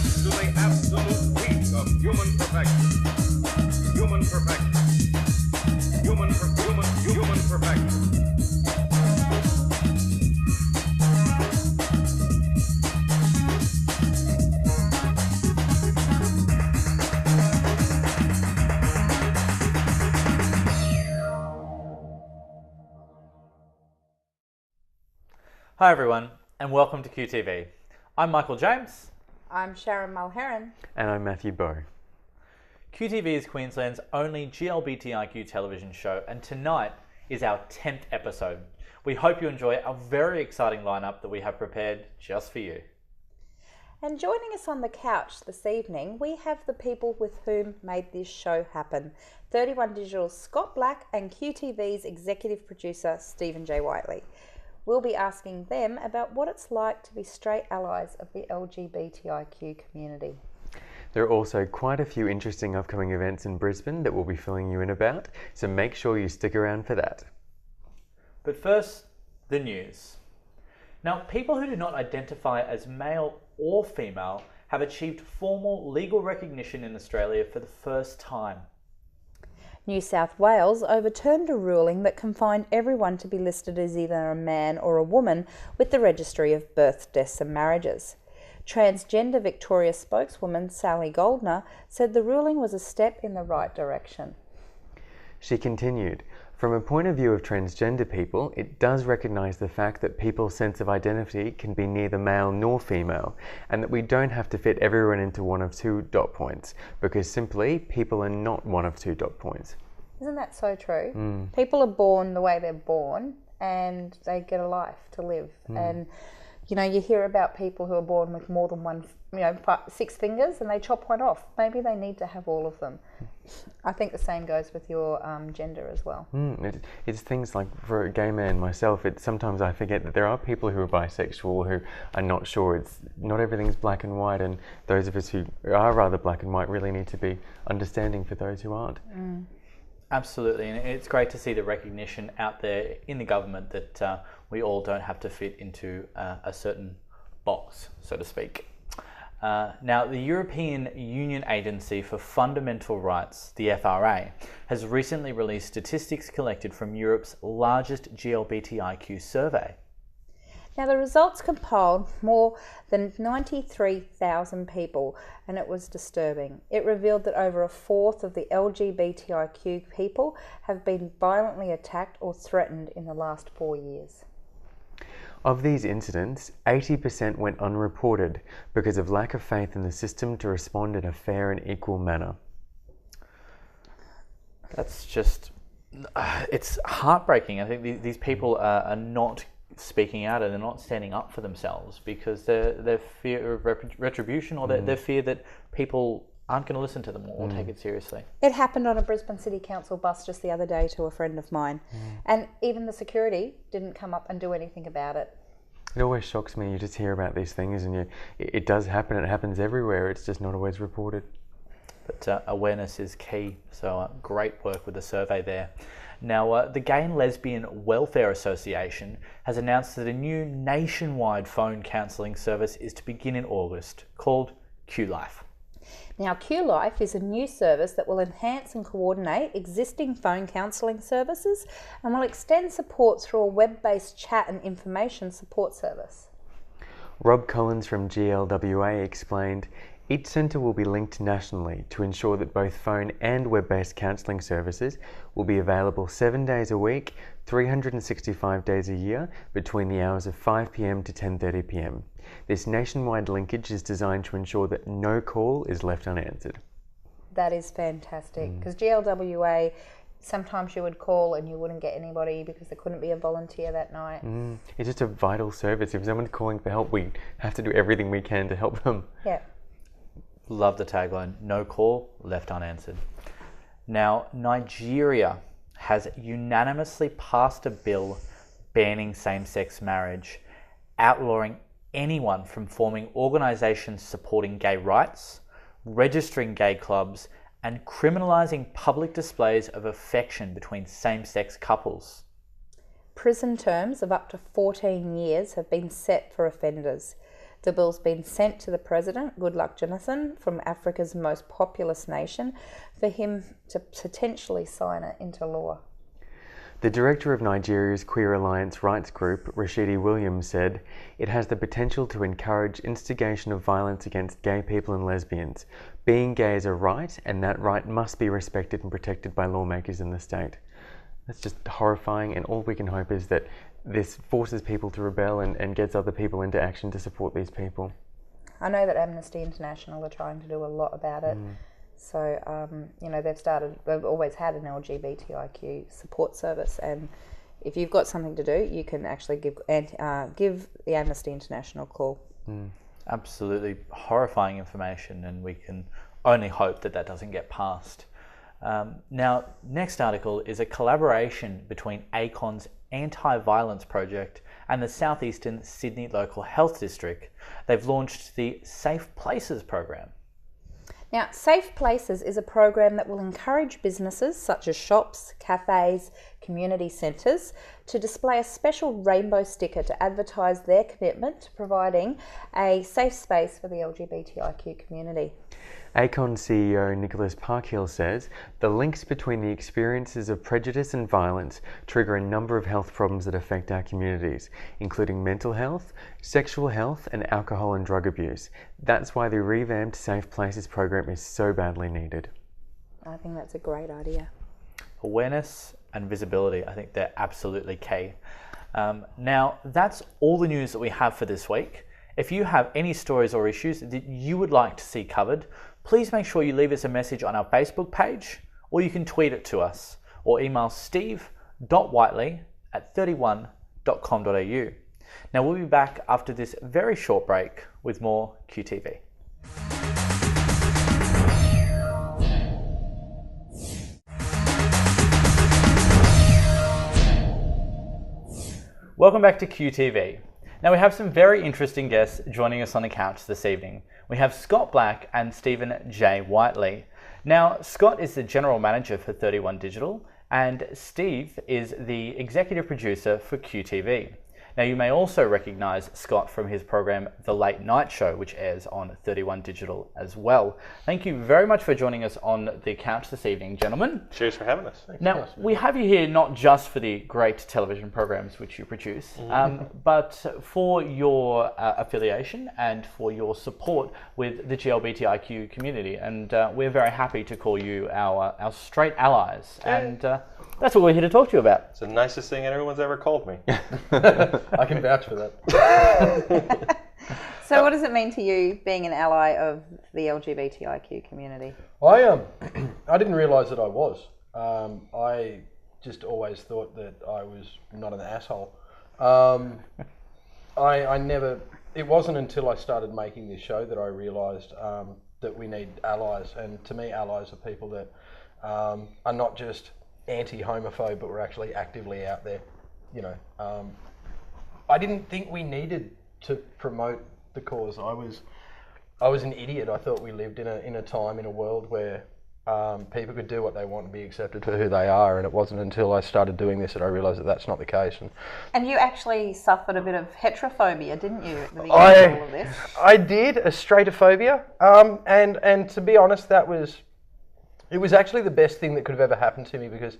to the absolute peak of human perfection. Human perfection. Human perfection. Hi everyone, and welcome to QTV. I'm Michael James. I'm Sharon Mulheron. And I'm Matthew Bowe. QTV is Queensland's only GLBTIQ television show, and tonight is our 10th episode. We hope you enjoy our very exciting lineup that we have prepared just for you. And joining us on the couch this evening, we have the people with whom made this show happen. 31 Digital's Scott Black and QTV's executive producer, Stephen J. Whiteley. We'll be asking them about what it's like to be straight allies of the LGBTIQ community. There are also quite a few interesting upcoming events in Brisbane that we'll be filling you in about, so make sure you stick around for that. But first, the news. Now, people who do not identify as male or female have achieved formal legal recognition in Australia for the first time. New South Wales overturned a ruling that confined everyone to be listed as either a man or a woman with the Registry of Births, Deaths and Marriages. Transgender Victoria spokeswoman Sally Goldner said the ruling was a step in the right direction. She continued, "From a point of view of transgender people, it does recognise the fact that people's sense of identity can be neither male nor female, and that we don't have to fit everyone into one of two dot points, because simply people are not one of two dot points." Isn't that so true? People are born the way they're born and they get a life to live. And, you know, you hear about people who are born with more than one, 6 fingers and they chop one off. Maybe they need to have all of them. I think the same goes with your gender as well. It's things like, for a gay man myself, sometimes I forget that there are people who are bisexual who are not sure. It's not everything's black and white, and those of us who are rather black and white really need to be understanding for those who aren't. Absolutely, and it's great to see the recognition out there in the government that we all don't have to fit into a certain box, so to speak. Now, the European Union Agency for Fundamental Rights, the FRA, has recently released statistics collected from Europe's largest GLBTIQ survey. Now, the results compiled more than 93,000 people, and it was disturbing. It revealed that over a fourth of the LGBTIQ people have been violently attacked or threatened in the last 4 years. Of these incidents, 80% went unreported because of lack of faith in the system to respond in a fair and equal manner. That's just, it's heartbreaking. I think these people are not speaking out and they're not standing up for themselves because their fear of retribution or their fear that people aren't going to listen to them or take it seriously. It happened on a Brisbane City Council bus just the other day to a friend of mine, and even the security didn't come up and do anything about it. It always shocks me. You just hear about these things and it does happen. It happens everywhere. It's just not always reported. But awareness is key, so great work with the survey there. Now, the Gay and Lesbian Welfare Association has announced that a new nationwide phone counselling service is to begin in August, called QLife. Now, QLife is a new service that will enhance and coordinate existing phone counselling services and will extend support through a web-based chat and information support service. Rob Collins from GLWA explained, "Each centre will be linked nationally to ensure that both phone and web-based counselling services will be available 7 days a week, 365 days a year, between the hours of 5 p.m. to 10:30 p.m. This nationwide linkage is designed to ensure that no call is left unanswered." That is fantastic, because GLWA, sometimes you would call and you wouldn't get anybody because there couldn't be a volunteer that night. It's just a vital service. If someone's calling for help, we have to do everything we can to help them. Yeah. Love the tagline, no call left unanswered. Now, Nigeria has unanimously passed a bill banning same-sex marriage, outlawing anyone from forming organisations supporting gay rights, registering gay clubs, and criminalising public displays of affection between same-sex couples. Prison terms of up to 14 years have been set for offenders. The bill's been sent to the President, Goodluck Jonathan, from Africa's most populous nation, for him to potentially sign it into law. The director of Nigeria's Queer Alliance rights group, Rashidi Williams, said, "It has the potential to encourage instigation of violence against gay people and lesbians. Being gay is a right, and that right must be respected and protected by lawmakers in the state." That's just horrifying, and all we can hope is that this forces people to rebel and gets other people into action to support these people. I know that Amnesty International are trying to do a lot about it. So, they've always had an LGBTIQ support service, and if you've got something to do, you can actually give the Amnesty International a call. Absolutely horrifying information, and we can only hope that doesn't get passed. Now, next article is a collaboration between ACON's Anti-Violence Project and the Southeastern Sydney Local Health District. They've launched the Safe Places program. Now, Safe Places is a program that will encourage businesses such as shops, cafes, community centres to display a special rainbow sticker to advertise their commitment to providing a safe space for the LGBTIQ community. ACON CEO Nicholas Parkhill says the links between the experiences of prejudice and violence trigger a number of health problems that affect our communities, including mental health, sexual health, and alcohol and drug abuse. That's why the revamped Safe Places program is so badly needed. I think that's a great idea. Awareness and visibility, I think they're absolutely key. Now, that's all the news that we have for this week. If you have any stories or issues that you would like to see covered, please make sure you leave us a message on our Facebook page, or you can tweet it to us, or email steve.whiteley@31.com.au. Now, we'll be back after this very short break with more QTV. Welcome back to QTV. Now, we have some very interesting guests joining us on the couch this evening. We have Scott Black and Stephen J. Whiteley. Now, Scott is the General Manager for 31 Digital, and Steve is the Executive Producer for QTV. Now, you may also recognise Scott from his program The Late Night Show, which airs on 31 Digital as well. Thank you very much for joining us on the couch this evening, gentlemen. Cheers for having us. Thanks. Now, we have you here not just for the great television programs which you produce, but for your affiliation and for your support with the GLBTIQ community. And we're very happy to call you our straight allies. Yeah. And that's what we're here to talk to you about. It's the nicest thing anyone's ever called me. I can vouch for that. So what does it mean to you being an ally of the LGBTIQ community? I didn't realise that I was. I just always thought that I was not an asshole. I never. It wasn't until I started making this show that I realised that we need allies, and to me, allies are people that are not just anti-homophobe, but we're actually actively out there. You know, I didn't think we needed to promote the cause. I was an idiot. I thought we lived in a time, in a world where people could do what they want and be accepted for who they are, and it wasn't until I started doing this that I realised that that's not the case. And you actually suffered a bit of heterophobia, didn't you, at the beginning of all of this? I did, a straitophobia, and to be honest, it was actually the best thing that could have ever happened to me, because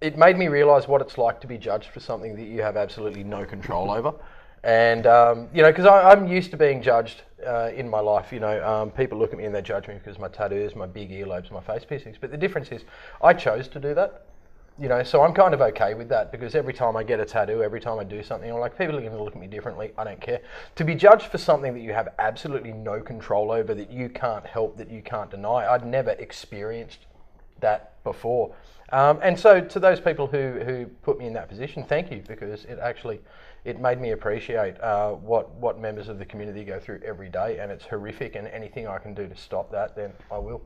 it made me realise what it's like to be judged for something that you have absolutely no control over. And, because I'm used to being judged in my life. People look at me and they judge me because of my tattoos, my big earlobes, my face piercings. But the difference is I chose to do that. So I'm kind of okay with that, because every time I get a tattoo, every time I do something, I'm like, people are going to look at me differently. I don't care. To be judged for something that you have absolutely no control over, that you can't help, that you can't deny, I'd never experienced that before. And so to those people who put me in that position, thank you, because it made me appreciate what members of the community go through every day, and it's horrific, and anything I can do to stop that, then I will.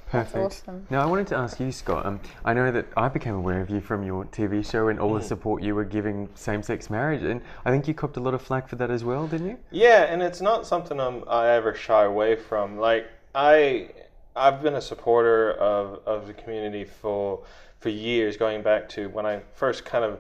Perfect. That's awesome. Now, I wanted to ask you, Scott, I know that I became aware of you from your TV show and all the support you were giving same-sex marriage, and I think you copped a lot of flack for that as well, didn't you? Yeah, and it's not something I ever shy away from. Like, I've been a supporter of the community for years, going back to when I first kind of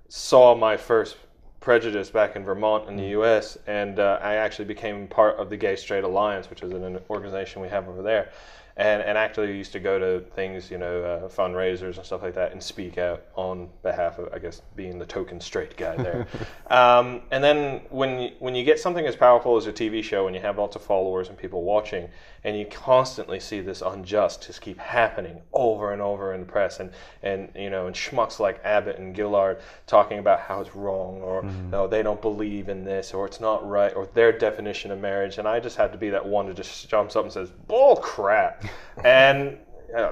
saw my first prejudice back in Vermont in the U.S., and I actually became part of the Gay Straight Alliance, which is an organization we have over there. And actually used to go to things, fundraisers and stuff like that, and speak out on behalf of, I guess, being the token straight guy there. And then when you get something as powerful as a TV show, and you have lots of followers and people watching, and you constantly see this unjust just keep happening over and over in the press, and schmucks like Abbott and Gillard talking about how it's wrong, or no, they don't believe in this, or it's not right, or their definition of marriage, and I just had to be that one that just jumps up and says, bull crap. And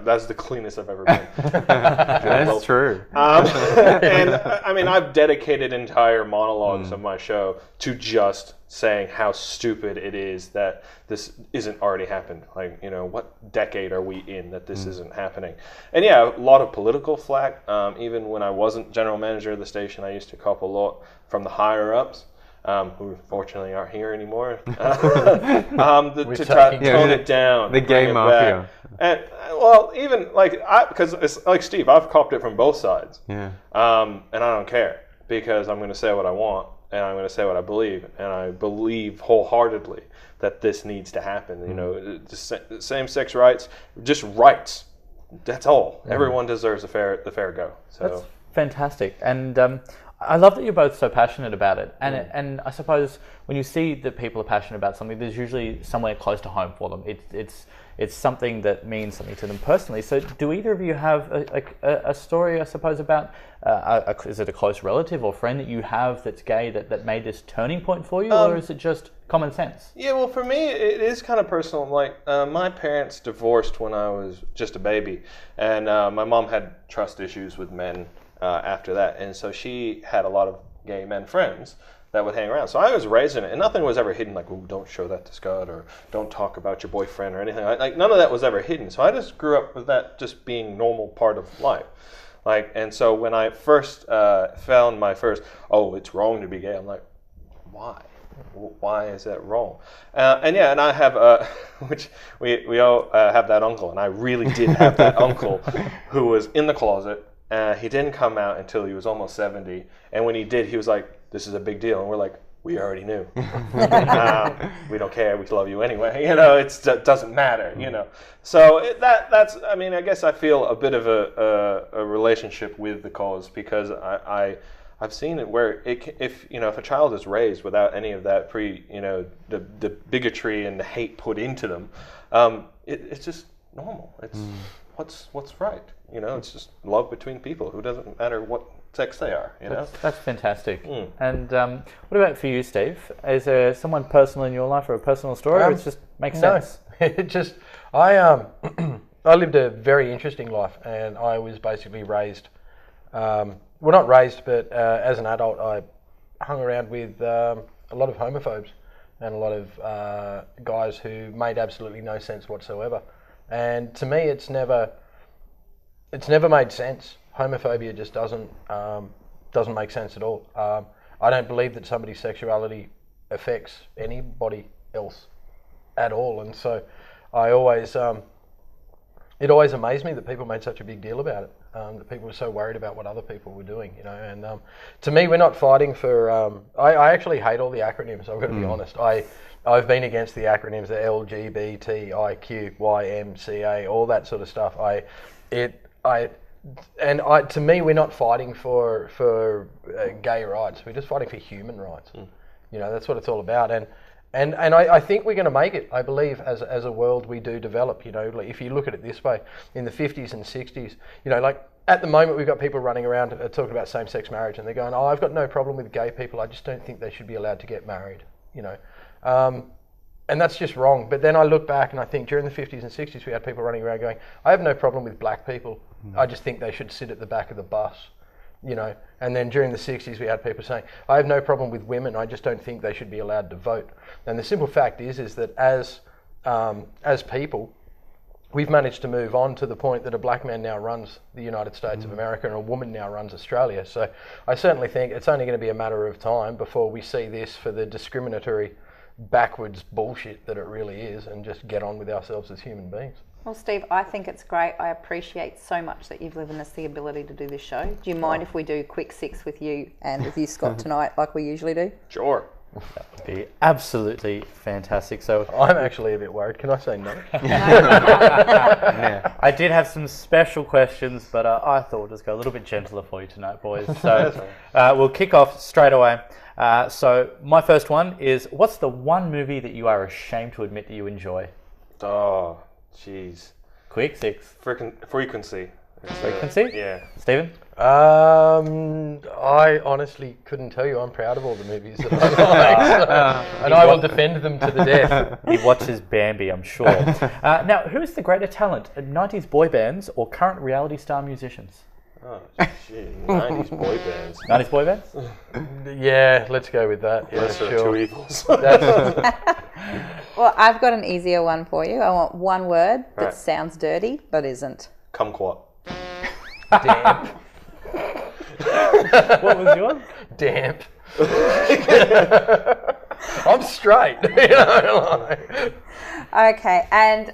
that's the cleanest I've ever been. That's true. And I mean, I've dedicated entire monologues of my show to just saying how stupid it is that this isn't already happened. Like, what decade are we in that this isn't happening? And yeah, a lot of political flack. Even when I wasn't general manager of the station, I used to cop a lot from the higher ups. Who fortunately aren't here anymore, to try to tone it down. The gay mafia. And, well, even because it's like Steve, I've copped it from both sides. Yeah. And I don't care, because I'm going to say what I want, and I'm going to say what I believe, and I believe wholeheartedly that this needs to happen. Same-sex rights, just rights. That's all. Everyone deserves the fair go. So That's fantastic. And I love that you're both so passionate about it, and I suppose when you see that people are passionate about something, there's usually somewhere close to home for them. It's something that means something to them personally. So, do either of you have a story, I suppose, about is it a close relative or friend that you have that's gay that made this turning point for you, or is it just common sense? Yeah, well, for me, it is kind of personal. Like, my parents divorced when I was just a baby, and my mom had trust issues with men. After that, and so she had a lot of gay men friends that would hang around. So I was raised in it, and nothing was ever hidden, like, "Ooh, don't show that to Scott," or "Don't talk about your boyfriend," or anything. Like, none of that was ever hidden. So I just grew up with that just being normal part of life. And so when I first found my first, it's wrong to be gay, I'm like, why? Why is that wrong? And I have, which we all have that uncle, and I really did have that uncle who was in the closet. He didn't come out until he was almost 70. And when he did, he was like, "This is a big deal." And we're like, "We already knew. We don't care. We love you anyway." It doesn't matter, So that's, I mean, I guess I feel a bit of a relationship with the cause, because I've seen it where if a child is raised without any of that the bigotry and the hate put into them, it's just normal. It's what's right. It's just love between people. Who doesn't matter what sex they are. That's fantastic. And what about for you, Steve? Is there someone personal in your life, or a personal story, or it just makes sense? It just I lived a very interesting life, and I was basically raised. Well, not raised, but as an adult, I hung around with a lot of homophobes and a lot of guys who made absolutely no sense whatsoever. And to me, it's never made sense. Homophobia just doesn't make sense at all. I don't believe that somebody's sexuality affects anybody else at all, and so I always it always amazed me that people made such a big deal about it. That people were so worried about what other people were doing, And to me, we're not fighting for. I actually hate all the acronyms. I've got to be honest. I've been against the acronyms, the LGBTIQ, YMCA, all that sort of stuff. To me, we're not fighting for gay rights. We're just fighting for human rights. That's what it's all about. And I think we're going to make it. I believe as a world we do develop. Like if you look at it this way, in the 50s and 60s, like at the moment we've got people running around talking about same-sex marriage, and they're going, "Oh, I've got no problem with gay people. I just don't think they should be allowed to get married." And that's just wrong. But then I look back and I think during the 50s and 60s we had people running around going, "I have no problem with black people. I just think they should sit at the back of the bus." And then during the 60s we had people saying, "I have no problem with women. I just don't think they should be allowed to vote." And the simple fact is that as people, we've managed to move on to the point that a black man now runs the United States of America and a woman now runs Australia. So I certainly think it's only going to be a matter of time before we see this for the discriminatory, backwards bullshit that it really is, and just get on with ourselves as human beings. Well, Steve, I think it's great. I appreciate so much that you've given us the ability to do this show. Do you mind if we do quick six with you and with you, Scott, tonight, like we usually do? Sure. That would be absolutely fantastic. So I'm actually a bit worried. Can I say no? yeah. I did have some special questions, but I thought we'll just go a little bit gentler for you tonight, boys. So we'll kick off straight away. So my first one is, what's the one movie that you are ashamed to admit that you enjoy? Oh, jeez. Quick six. Frequency. Frequency? Yeah. Stephen? I honestly couldn't tell you. I'm proud of all the movies that I like, and I will defend them to the death. He watches Bambi, I'm sure. Now, who's the greater talent, 90s boy bands or current reality star musicians? Oh, shit. 90s boy bands. 90s boy bands? Yeah, let's go with that. Yeah, Lesser of sure. two evils. Well, I've got an easier one for you. I want one word that Right. sounds dirty but isn't. Kumquat. Damp. What was yours? Damp. I'm straight. You know, like. Okay, and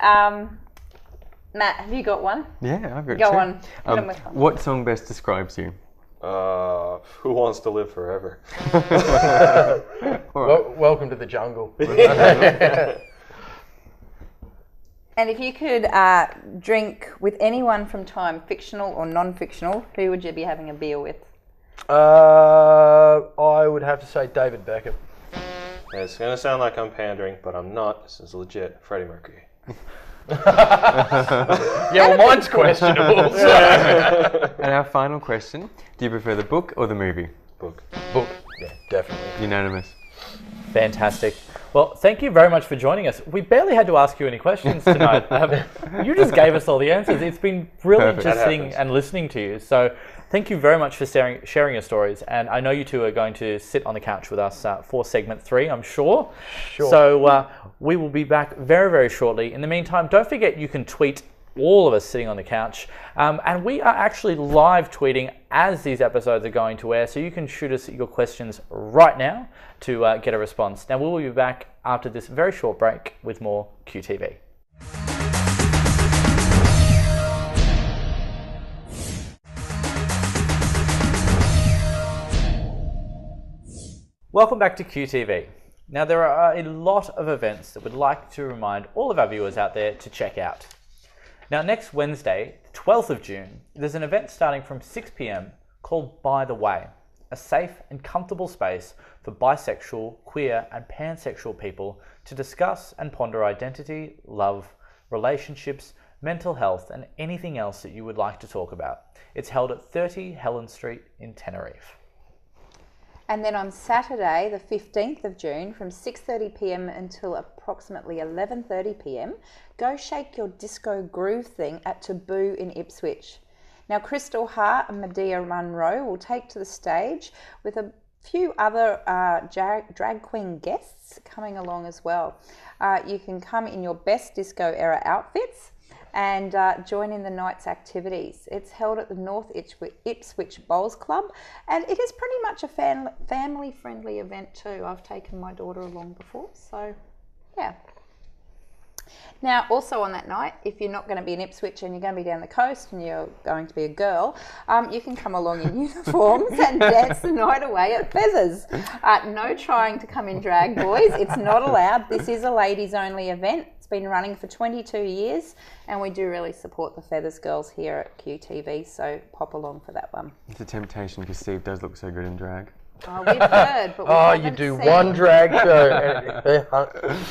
Matt, have you got one? Yeah, I've got Go two. on. Hit 'em with one. What song best describes you? Who Wants to Live Forever? Welcome to the jungle. And if you could drink with anyone from time, fictional or non-fictional, who would you be having a beer with? I would have to say David Beckham. Yeah, it's going to sound like I'm pandering, but I'm not. This is legit. Freddie Mercury. Yeah, well, mine's questionable. So. And our final question, do you prefer the book or the movie? Book. Book. Yeah, definitely. Unanimous. Fantastic. Well, thank you very much for joining us. We barely had to ask you any questions tonight. You just gave us all the answers. It's been brilliant Perfect. just sitting and listening to you. So thank you very much for sharing your stories. And I know you two are going to sit on the couch with us for segment 3, I'm sure. Sure. So we will be back very, very shortly. In the meantime, don't forget you can tweet all of us sitting on the couch. And we are actually live tweeting as these episodes are going to air. So you can shoot us your questions right now to get a response. Now, we will be back after this very short break with more QTV. Welcome back to QTV. Now, there are a lot of events that we'd like to remind all of our viewers out there to check out. Now, next Wednesday, the 12th of June, there's an event starting from 6 p.m. called By the Way, a safe and comfortable space for bisexual, queer and pansexual people to discuss and ponder identity, love, relationships, mental health and anything else that you would like to talk about. It's held at 30 Helen Street in Tenerife. And then on Saturday, the 15th of June, from 6:30 p.m. until approximately 11:30 p.m, go shake your disco groove thing at Taboo in Ipswich. Now, Crystal Hart and Medea Munro will take to the stage with a few other drag queen guests coming along as well. You can come in your best disco era outfits and join in the night's activities. It's held at the North Ipswich Bowls Club, and it is pretty much a family-friendly event too. I've taken my daughter along before, so yeah. Now, also on that night, if you're not going to be in Ipswich and you're going to be down the coast and you're going to be a girl, you can come along in uniforms and dance the night away at Feathers. No trying to come in drag, boys. It's not allowed. This is a ladies-only event. It's been running for 22 years, and we do really support the Feathers girls here at QTV, so pop along for that one. It's a temptation because Steve does look so good in drag. Oh, we've heard, but we Oh, haven't you do seen. one drag show and it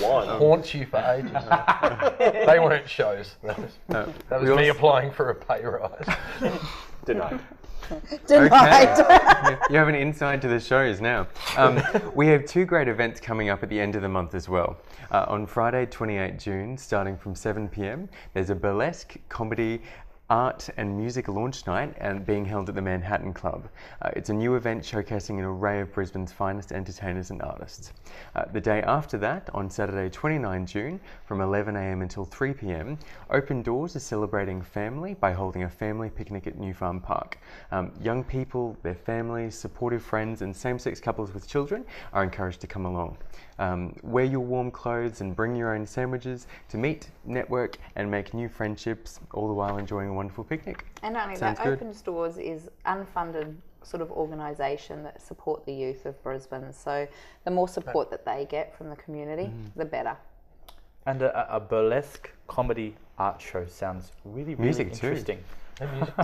One. haunts you for ages. They weren't shows. That was me applying for a pay rise. Denied. Denied. Okay. You have an insight to the shows now. We have 2 great events coming up at the end of the month as well. On Friday, 28 June, starting from 7 p.m, there's a burlesque comedy art and music launch night and being held at the Manhattan Club. It's a new event showcasing an array of Brisbane's finest entertainers and artists. The day after that, on Saturday 29 June, from 11 a.m. until 3 p.m, Open Doors is celebrating family by holding a family picnic at New Farm Park. Young people, their families, supportive friends and same-sex couples with children are encouraged to come along. Wear your warm clothes and bring your own sandwiches to meet, network and make new friendships, all the while enjoying a wonderful picnic. And not only Sounds that, good. Open Doors is unfunded sort of organisation that support the youth of Brisbane. So the more support that they get from the community, the better. And a burlesque comedy art show sounds really Music too. interesting.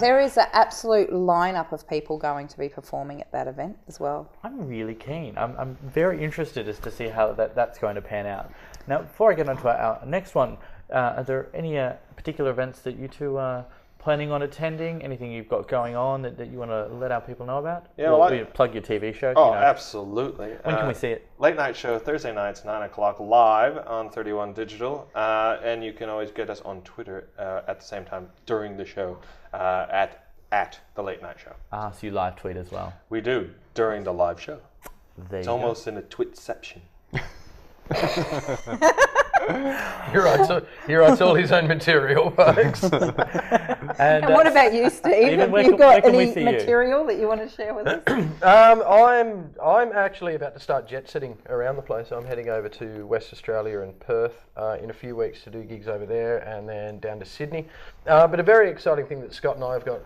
There is an absolute lineup of people going to be performing at that event as well. I'm really keen. I'm very interested as to see how that's going to pan out. Now, before I get on to our next one, are there any particular events that you two are planning on attending? Anything you've got going on that you want to let our people know about? Yeah, Or well, you plug your TV show. Oh, absolutely. When can we see it? Late night show, Thursday nights, 9 o'clock, live on 31 Digital. And you can always get us on Twitter at the same time during the show at the Late Night Show. Ah, so you live tweet as well. We do, during the live show. There It's you go. almost in a twitception. He writes all his own material, folks. And what about you, Steve? Stephen, Have where you can- got where can we any see you? material that you want to share with us? I'm actually about to start jet setting around the place. I'm heading over to West Australia and Perth in a few weeks to do gigs over there, and then down to Sydney. But a very exciting thing that Scott and I have got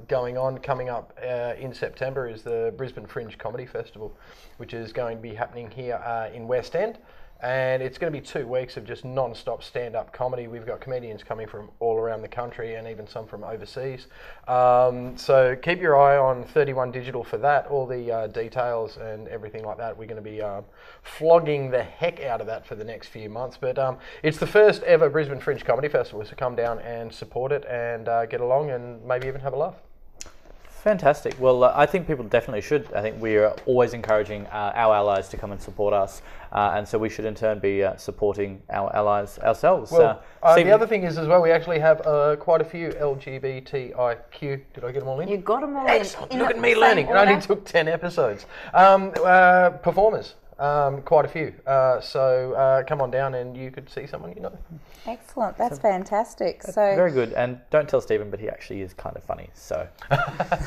going on coming up in September is the Brisbane Fringe Comedy Festival, which is going to be happening here in West End. And it's going to be 2 weeks of just non-stop stand-up comedy. We've got comedians coming from all around the country and even some from overseas. So keep your eye on 31 Digital for that. All the details and everything like that. We're going to be flogging the heck out of that for the next few months. But it's the first ever Brisbane Fringe Comedy Festival, so come down and support it and get along and maybe even have a laugh. Fantastic. Well, I think people definitely should. I think we are always encouraging our allies to come and support us, and so we should in turn be supporting our allies ourselves. Well, Stephen, the other thing is as well, we actually have quite a few LGBTIQ. Did I get them all in? You got them all in. Look at me learning. It only took 10 episodes. Performers. Quite a few. So come on down and you could see someone you know. Excellent. That's fantastic. So very good. And don't tell Stephen, but he actually is kind of funny. So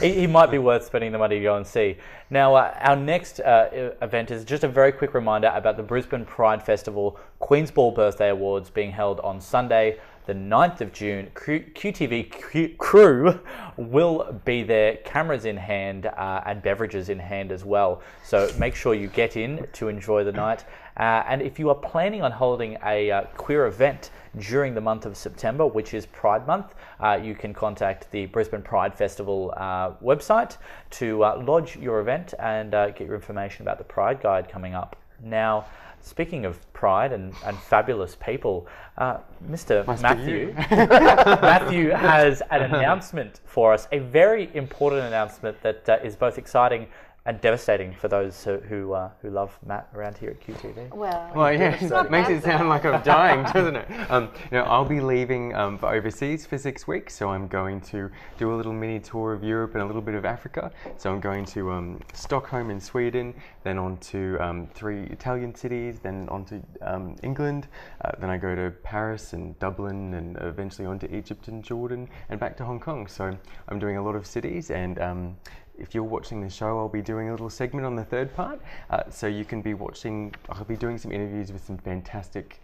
he might be worth spending the money to go and see. Now, our next event is just a very quick reminder about the Brisbane Pride Festival Queen's Ball Birthday Awards being held on Sunday, the 9th of June. QTV crew will be there, cameras in hand and beverages in hand as well. So make sure you get in to enjoy the night. And if you are planning on holding a queer event during the month of September, which is Pride Month, you can contact the Brisbane Pride Festival website to lodge your event and get your information about the Pride Guide coming up. Now, speaking of pride and fabulous people, Mr. Matthew Matthew has an announcement for us, a very important announcement that is both exciting and devastating for those who love Matt around here at QTV. Well, yeah, it makes it sound like I'm dying, doesn't it? I'll be leaving for overseas for 6 weeks, so I'm going to do a little mini tour of Europe and a little bit of Africa. So I'm going to Stockholm in Sweden, then on to 3 Italian cities, then on to England, then I go to Paris and Dublin, and eventually on to Egypt and Jordan, and back to Hong Kong. So I'm doing a lot of cities, and if you're watching the show, I'll be doing a little segment on the third part, so you can be watching. I'll be doing some interviews with some fantastic,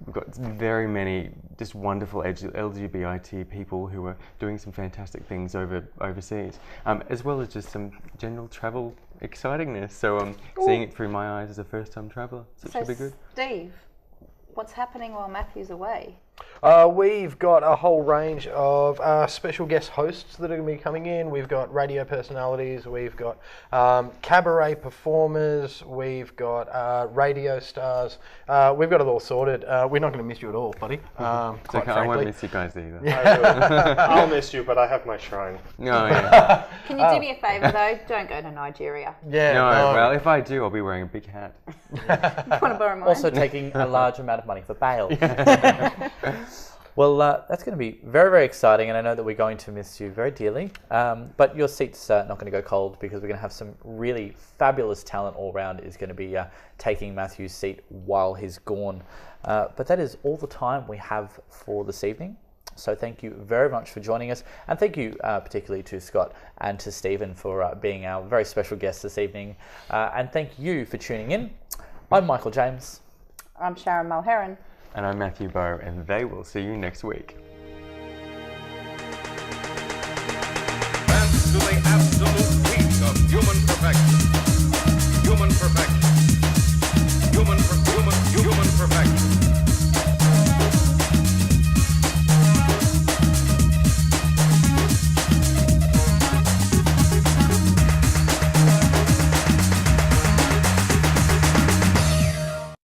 we've got very many just wonderful LGBT people who are doing some fantastic things overseas, as well as just some general travel excitingness. So seeing it through my eyes as a first-time traveller, so it should be good. Steve, what's happening while Matthew's away? We've got a whole range of special guest hosts that are going to be coming in. We've got radio personalities, we've got cabaret performers, we've got radio stars. We've got it all sorted. We're not going to miss you at all, buddy. It's okay, I won't miss you guys either. I'll miss you, but I have my shrine. No, yeah. Can you do me a favour though? Don't go to Nigeria. Yeah. No, well, if I do, I'll be wearing a big hat. You want to borrow mine? Also taking a large amount of money for bail. Well, that's going to be very, very exciting, and I know that we're going to miss you very dearly. But your seat's not going to go cold because we're going to have some really fabulous talent all around is going to be taking Matthew's seat while he's gone. But that is all the time we have for this evening. So thank you very much for joining us, and thank you particularly to Scott and to Stephen for being our very special guests this evening. And thank you for tuning in. I'm Michael James. I'm Sharon Mulheron. And I'm Matthew Bowe, and they will see you next week. Advance to the absolute peak of human perfection. Human perfection.